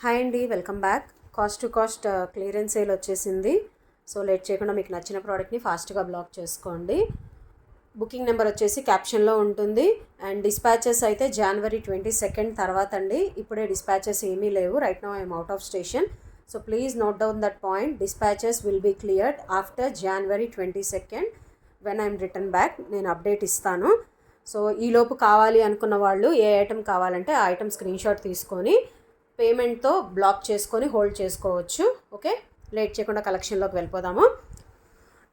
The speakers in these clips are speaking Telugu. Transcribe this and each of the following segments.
హాయ్ అండి, welcome back. Cost to cost clearance sale వచ్చేసింది. సో లేట్ చేయకుండా మీకు నచ్చిన ప్రోడక్ట్ని ఫాస్ట్గా బ్లాక్ చేసుకోండి. బుకింగ్ నెంబర్ వచ్చేసి క్యాప్షన్లో ఉంటుంది. అండ్ డిస్పాచెస్ అయితే January 22 తర్వాత అండి. ఇప్పుడే డిస్పాచెస్ ఏమీ లేవు. Right now I'm out of station. So please note down that point. Dispatches will be cleared after January 22 when I'm return back. నేను అప్డేట్ ఇస్తాను. సో ఈలోపు కావాలి అనుకున్న వాళ్ళు ఏ ఐటమ్ కావాలంటే ఆ ఐటమ్ స్క్రీన్ షాట్ తీసుకొని పేమెంట్తో బ్లాక్ చేసుకొని హోల్డ్ చేసుకోవచ్చు. ఓకే, లేట్ చేయకుండా కలెక్షన్లోకి వెళ్ళిపోదాము.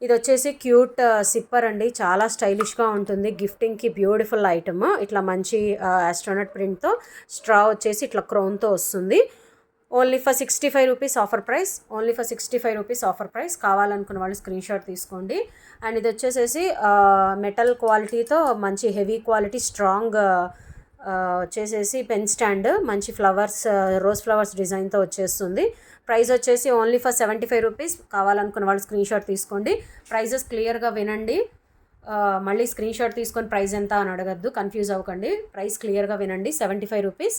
ఇది వచ్చేసి క్యూట్ సిప్పర్ అండి. చాలా స్టైలిష్గా ఉంటుంది. గిఫ్టింగ్కి బ్యూటిఫుల్ ఐటమ్. ఇట్లా మంచి ఆస్ట్రోనట్ ప్రింట్తో స్ట్రా వచ్చేసి ఇట్లా క్రౌన్తో వస్తుంది. Only for 65 rupees offer price. Only for 65 rupees offer price. కావాలనుకున్న వాళ్ళు స్క్రీన్ షాట్ తీసుకోండి. అండ్ ఇది వచ్చేసేసి మెటల్ క్వాలిటీతో మంచి హెవీ క్వాలిటీ స్ట్రాంగ్ వచ్చేసేసి పెన్ స్టాండ్, మంచి ఫ్లవర్స్, రోజ్ ఫ్లవర్స్ డిజైన్తో వచ్చేస్తుంది. ప్రైస్ వచ్చేసి ఓన్లీ ఫర్ 75 రూపీస్. కావాలనుకున్న వాళ్ళు స్క్రీన్ షాట్ తీసుకోండి. ప్రైజెస్ క్లియర్గా వినండి. మళ్ళీ స్క్రీన్ షాట్ తీసుకొని ప్రైస్ ఎంత అని అడగద్దు, కన్ఫ్యూజ్ అవ్వకండి. ప్రైస్ క్లియర్గా వినండి. 75 రూపీస్.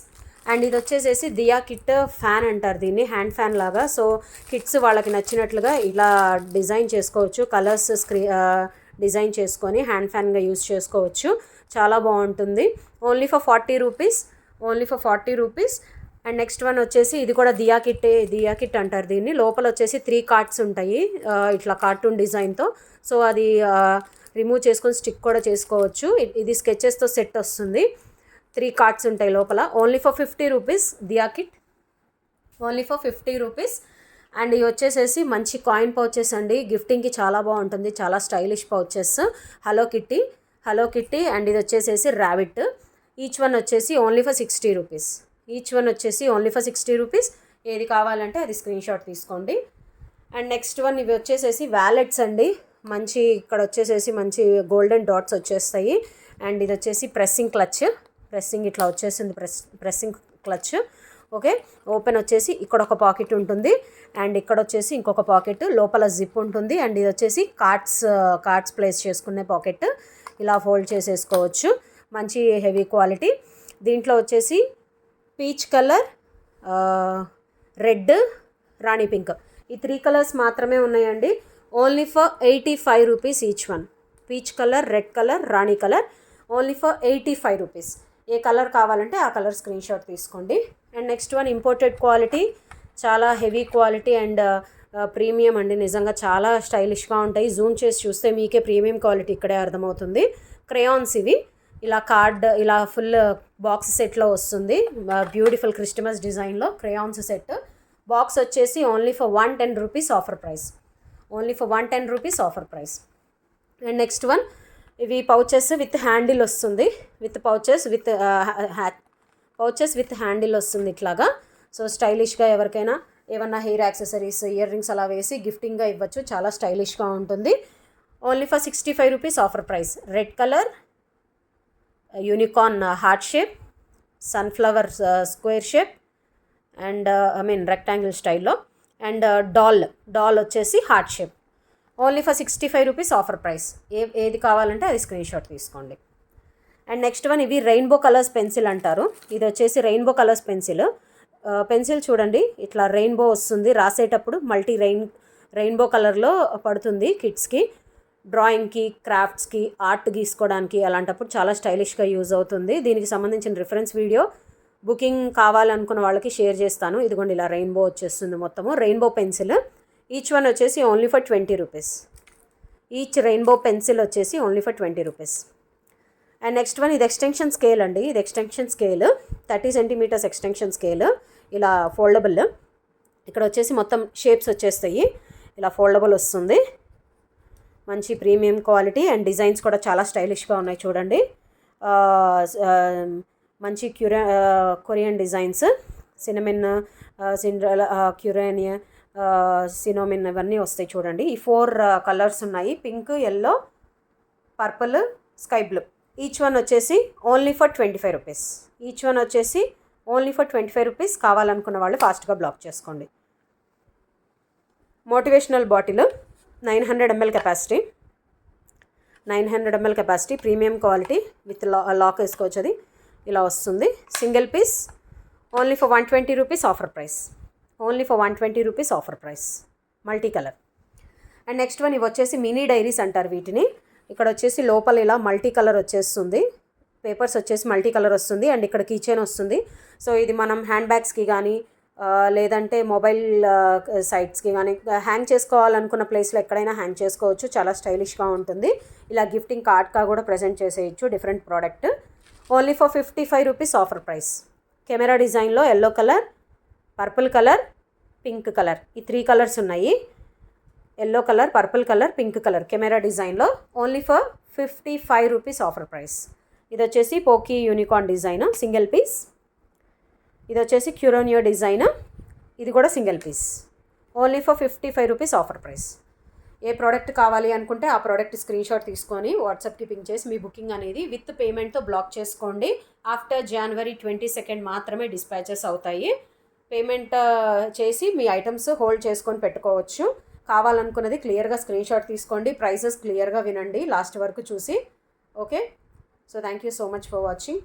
అండ్ ఇది వచ్చేసేసి దియా కిట్ ఫ్యాన్ అంటారు దీన్ని, హ్యాండ్ ఫ్యాన్ లాగా. సో కిడ్స్ వాళ్ళకి నచ్చినట్లుగా ఇలా డిజైన్ చేసుకోవచ్చు. కలర్స్ డిజైన్ చేసుకొని హ్యాండ్ ఫ్యాన్గా యూస్ చేసుకోవచ్చు. చాలా బాగుంటుంది. Only for 40 rupees. Only for 40 rupees. And next one వచ్చేసి ఇది కూడా దియా కిట్ అంటారు దీన్ని. లోపల వచ్చేసి 3 కార్డ్స్ ఉంటాయి ఇట్లా కార్టూన్ డిజైన్తో. సో అది రిమూవ్ చేసుకొని స్టిక్ కూడా చేసుకోవచ్చు. ఇది స్కెచెస్తో సెట్ వస్తుంది. 3 కార్డ్స్ ఉంటాయి లోపల. Only for 50 rupees the kit. Only for 50 rupees. And ఇవి వచ్చేసేసి మంచి కాయిన్ పౌచెస్ అండి. గిఫ్టింగ్కి చాలా బాగుంటుంది. చాలా stylish pouches. Hello kitty and ఇది వచ్చేసేసి ర్యాబిట్. ఈచ్ వన్ వచ్చేసి only for 60 rupees. Each one వచ్చేసి ఓన్లీ ఫర్ 60 రూపీస్. ఏది కావాలంటే అది స్క్రీన్ షాట్ తీసుకోండి. అండ్ నెక్స్ట్ వన్ ఇవి వచ్చేసేసి వ్యాలెట్స్ అండి. మంచి ఇక్కడ వచ్చేసేసి మంచి గోల్డెన్ డాట్స్ వచ్చేస్తాయి. అండ్ ఇది వచ్చేసి ప్రెస్సింగ్ ఇట్లా వచ్చేసింది. Pressing clutch. ఓకే, ఓపెన్ వచ్చేసి ఇక్కడ ఒక పాకెట్ ఉంటుంది. అండ్ ఇక్కడ వచ్చేసి ఇంకొక పాకెట్, లోపల జిప్ ఉంటుంది. అండ్ ఇది వచ్చేసి కార్డ్స్ ప్లేస్ చేసుకునే పాకెట్. ఇలా ఫోల్డ్ చేసేసుకోవచ్చు. మంచి హెవీ క్వాలిటీ. దీంట్లో వచ్చేసి పీచ్ కలర్, రెడ్, రాణి పింక్, ఈ 3 కలర్స్ మాత్రమే ఉన్నాయండి. Only for 85 rupees each one. Peach colour, red colour, Rani colour. Only for 85 rupees. A colour కావాలంటే ఆ కలర్ స్క్రీన్ షాట్ తీసుకోండి. And next one imported quality. చాలా హెవీ క్వాలిటీ అండ్ ప్రీమియం అండి. నిజంగా చాలా స్టైలిష్గా ఉంటాయి. జూమ్ చేసి చూస్తే మీకే ప్రీమియం క్వాలిటీ ఇక్కడే అర్థమవుతుంది. క్రేయాన్స్ ఇవి. ఇలా ఫుల్ బాక్స్ సెట్లో వస్తుంది. బ్యూటిఫుల్ క్రిస్టమస్ డిజైన్లో క్రేయాన్స్ సెట్. బాక్స్ వచ్చేసి only for 110 rupees offer price. Only for 110 rupees offer price. And next one ఇవి పౌచెస్ విత్ హ్యాండిల్ వస్తుంది. పౌచెస్ విత్ హ్యాండిల్ వస్తుంది ఇట్లాగా. సో స్టైలిష్గా ఎవరికైనా ఏమన్నా హెయిర్ యాక్సెసరీస్, ఇయర్ రింగ్స్ అలా వేసి గిఫ్టింగ్గా ఇవ్వచ్చు. చాలా స్టైలిష్గా ఉంటుంది. Only for 65 rupees offer price. Red colour, unicorn heart shape, sunflower square shape and rectangle స్టైల్లో. అండ్ డాల్ వచ్చేసి heart shape. Only for 65 rupees offer price. ఏది కావాలంటే అది స్క్రీన్ షాట్ తీసుకోండి. అండ్ నెక్స్ట్ వన్ ఇవి రెయిన్బో కలర్స్ పెన్సిల్ అంటారు. ఇది వచ్చేసి రెయిన్బో కలర్స్ పెన్సిల్ చూడండి. ఇట్లా రెయిన్బో వస్తుంది. రాసేటప్పుడు రెయిన్బో కలర్లో పడుతుంది. కిడ్స్కి డ్రాయింగ్కి, క్రాఫ్ట్స్కి, ఆర్ట్ గీసుకోవడానికి అలాంటప్పుడు చాలా స్టైలిష్గా యూజ్ అవుతుంది. దీనికి సంబంధించిన రిఫరెన్స్ వీడియో బుకింగ్ కావాలనుకున్న వాళ్ళకి షేర్ చేస్తాను. ఇదిగోండి ఇలా రెయిన్బో వచ్చేస్తుంది. మొత్తము రెయిన్బో పెన్సిల్. ఈచ్ వన్ వచ్చేసి only for 20 rupees. Each rainbow pencil వచ్చేసి only for 20 rupees. And next one ఇది ఎక్స్టెన్షన్ స్కేల్ అండి. ఇది extension scale 30 centimetres extension scale. ఇలా ఫోల్డబుల్. ఇక్కడ వచ్చేసి మొత్తం షేప్స్ వచ్చేస్తాయి. ఇలా ఫోల్డబుల్ వస్తుంది. మంచి ప్రీమియం క్వాలిటీ అండ్ డిజైన్స్ కూడా చాలా స్టైలిష్గా ఉన్నాయి చూడండి. మంచి కొరియన్ డిజైన్స్, సినోమిన్ ఇవన్నీ వస్తాయి చూడండి. ఈ 4 కలర్స్ ఉన్నాయి. Pink, yellow, purple, sky blue. Each one వచ్చేసి only for 25 rupees. Each one వచ్చేసి ఓన్లీ ఫర్ 25 రూపీస్. కావాలనుకున్న వాళ్ళు ఫాస్ట్గా బ్లాక్ చేసుకోండి. Motivational bottle 900 ml capacity. 900 ml capacity, premium quality with lock వేసుకోవచ్చు. అది ఇలా వస్తుంది. Single piece only for 120 rupees offer price. Only for 120 rupees offer price. Multi colour. And next one ఇవి వచ్చేసి మినీ డైరీస్ అంటారు వీటిని. ఇక్కడ వచ్చేసి లోపల ఇలా మల్టీ కలర్ వచ్చేస్తుంది, పేపర్స్ వచ్చేసి మల్టీ కలర్ వస్తుంది అండ్ ఇక్కడ కీ చైన్ వస్తుంది. సో ఇది మనం హ్యాండ్ బ్యాగ్స్కి కానీ లేదంటే మొబైల్ సైట్స్కి కానీ హ్యాంగ్ చేసుకోవాలనుకున్న ప్లేస్లో ఎక్కడైనా హ్యాంగ్ చేసుకోవచ్చు. చాలా స్టైలిష్గా ఉంటుంది. ఇలా గిఫ్టింగ్ కార్డ్గా కూడా ప్రజెంట్ చేసేయచ్చు. Different product. Only for 55 rupees offer price. Camera డిజైన్లో yellow colour, purple colour, pink colour, ఈ 3 కలర్స్ ఉన్నాయి. Yellow colour, purple colour, pink colour camera డిజైన్లో only for 55 rupees offer price. ఇది వచ్చేసి pokey unicorn design single piece. ఇది వచ్చేసి క్యూరోనియో డిజైన్, ఇది కూడా single piece. Only for 55 rupees offer price. ఏ ప్రోడక్ట్ కావాలి అనుకుంటే ఆ ప్రోడక్ట్ స్క్రీన్ షాట్ తీసుకొని వాట్సాప్కి పింక్ చేసి మీ బుకింగ్ అనేది విత్ పేమెంట్తో బ్లాక్ చేసుకోండి. ఆఫ్టర్ January 22 మాత్రమే డిస్పాచెస్ అవుతాయి. పేమెంట్ చేసి మీ ఐటమ్స్ హోల్డ్ చేసుకొని పెట్టుకోవచ్చు. కావాలనుకున్నది క్లియర్గా స్క్రీన్ షాట్ తీసుకోండి. ప్రైసెస్ క్లియర్గా వినండి లాస్ట్ వరకు చూసి. Okay, so thank you so much for watching.